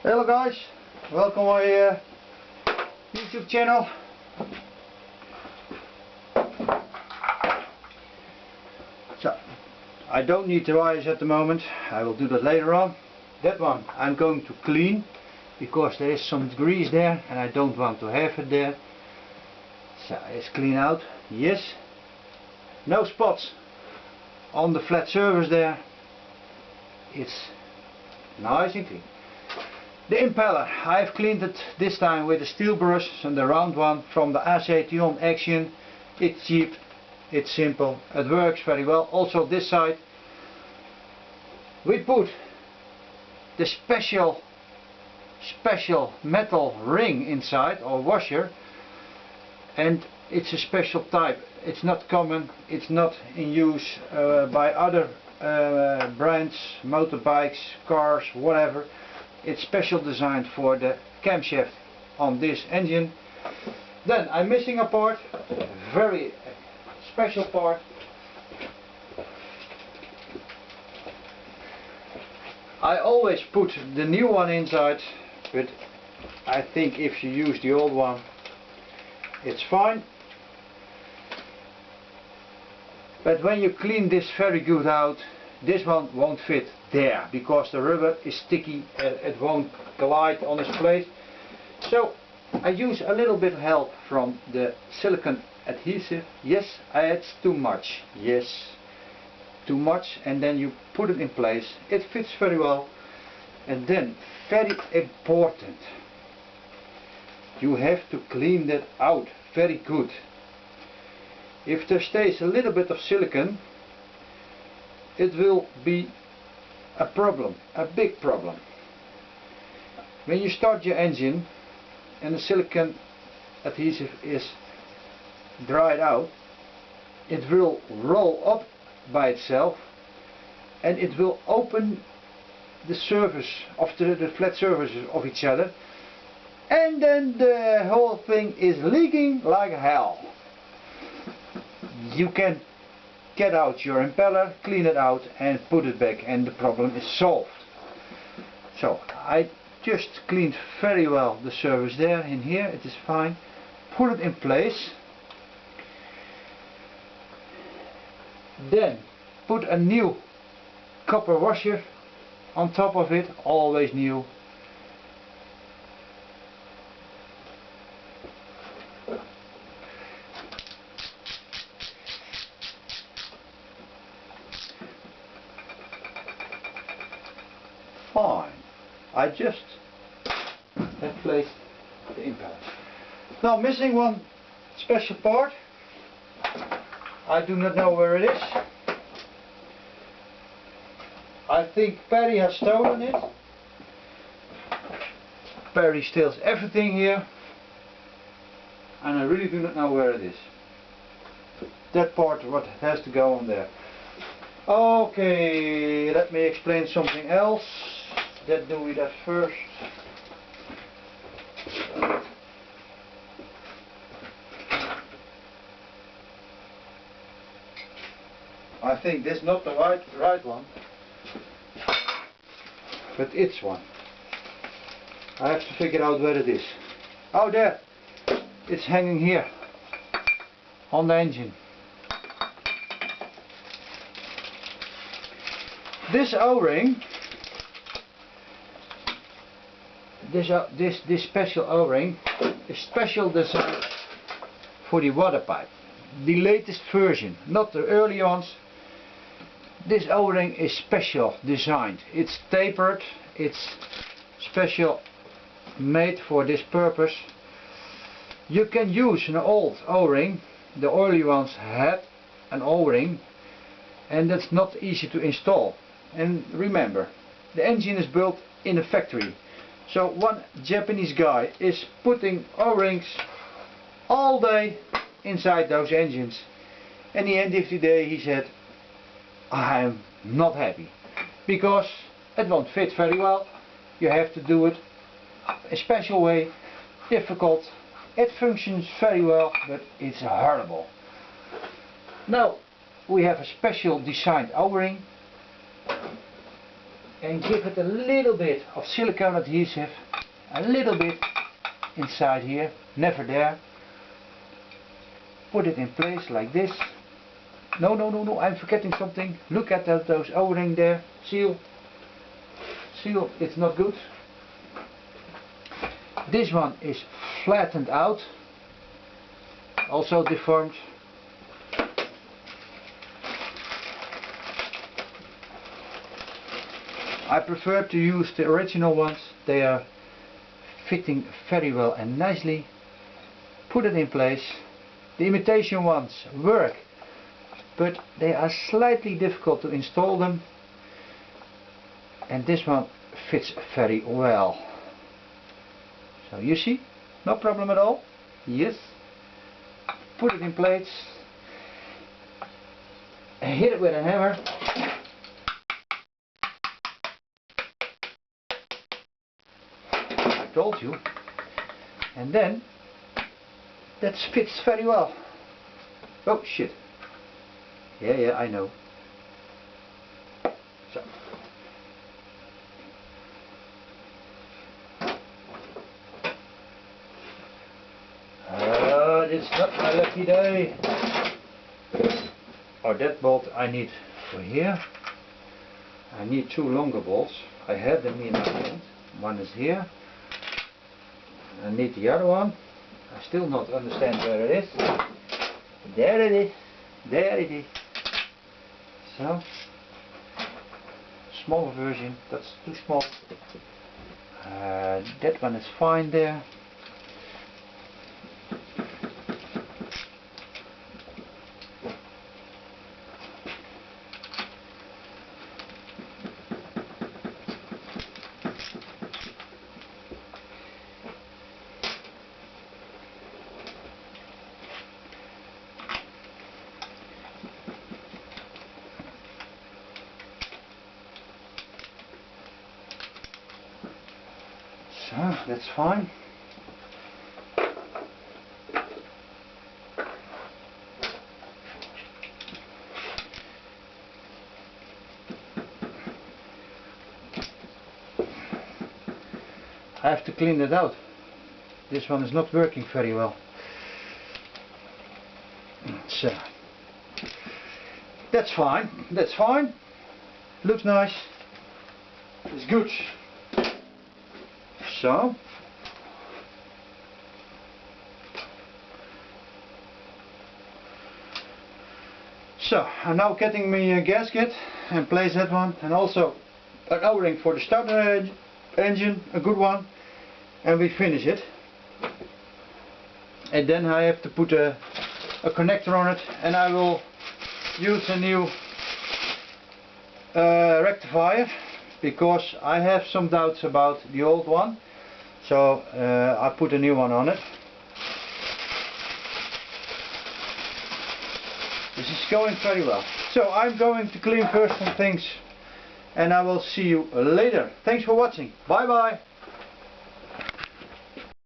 Hello guys, welcome my YouTube channel. So, I don't need the wires at the moment, I will do that later on. That one I'm going to clean because there is some grease there and I don't want to have it there. So it's clean out, yes. No spots on the flat surface there. It's nice and clean. The impeller, I've cleaned it this time with a steel brush and the round one from the Acetion Action. It's cheap, it's simple, it works very well. Also this side we put the special metal ring inside, or washer, and it's a special type. It's not common, it's not in use by other brands, motorbikes, cars, whatever. It's special designed for the camshaft on this engine. Then I'm missing a part, very special part. I always put the new one inside, but I think if you use the old one it's fine. But when you clean this very good out, this one won't fit there because the rubber is sticky, it won't glide on its place. So I use a little bit of help from the silicone adhesive. Yes, I add too much, yes, too much, and then you put it in place. It fits very well. And then, very important, you have to clean that out very good. If there stays a little bit of silicone, it will be a problem, a big problem. When you start your engine and the silicone adhesive is dried out, it will roll up by itself and it will open the surface of the flat surfaces of each other, and then the whole thing is leaking like hell. You can get out your impeller, clean it out and put it back and the problem is solved. So I just cleaned very well the surface there. In here it is fine. Put it in place. Then put a new copper washer on top of it, always new. Fine. I just have placed the impeller. Now missing one special part. I do not know where it is. I think Perry has stolen it. Perry steals everything here. And I really do not know where it is. That part what has to go on there. Okay, let me explain something else. That do we that first. I think this is not the right one, but it's one. I have to figure out where it is. Oh, there! It's hanging here on the engine. This O-ring, this special O-ring is special designed for the water pipe. The latest version, not the early ones. This O-ring is special designed. It's tapered, it's special made for this purpose. You can use an old O-ring. The early ones had an O-ring and that's not easy to install. And remember, the engine is built in a factory. So one Japanese guy is putting O-rings all day inside those engines. And at the end of the day he said, I'm not happy because it won't fit very well. You have to do it a special way, difficult. It functions very well, but it's horrible. Now we have a special designed O-ring and give it a little bit of silicone adhesive, a little bit inside here, never there. Put it in place like this. No, I'm forgetting something. Look at those O-ring there. Seal, it's not good. This one is flattened out, also deformed. I prefer to use the original ones. They are fitting very well and nicely. Put it in place. The imitation ones work, but they are slightly difficult to install them, and this one fits very well. So you see, no problem at all. Yes. Put it in place, hit it with a hammer. I told you. And then that fits very well. Oh shit. Yeah, I know. So. It's not my lucky day. Oh, that bolt I need for here. I need two longer bolts. I have them in my hand. One is here. I need the other one. I still not understand where it is. There it is. There it is. So, smaller version. That's too small. That one is fine there. So that's fine. I have to clean it out. This one is not working very well. So that's fine. That's fine. Looks nice. It's good. So I'm now getting me a gasket and place that one, and also an O-ring for the starter engine, a good one, and we finish it. And then I have to put a connector on it, and I will use a new rectifier, because I have some doubts about the old one. So I put a new one on it. This is going very well. So I'm going to clean first some things, and I will see you later. Thanks for watching. Bye bye.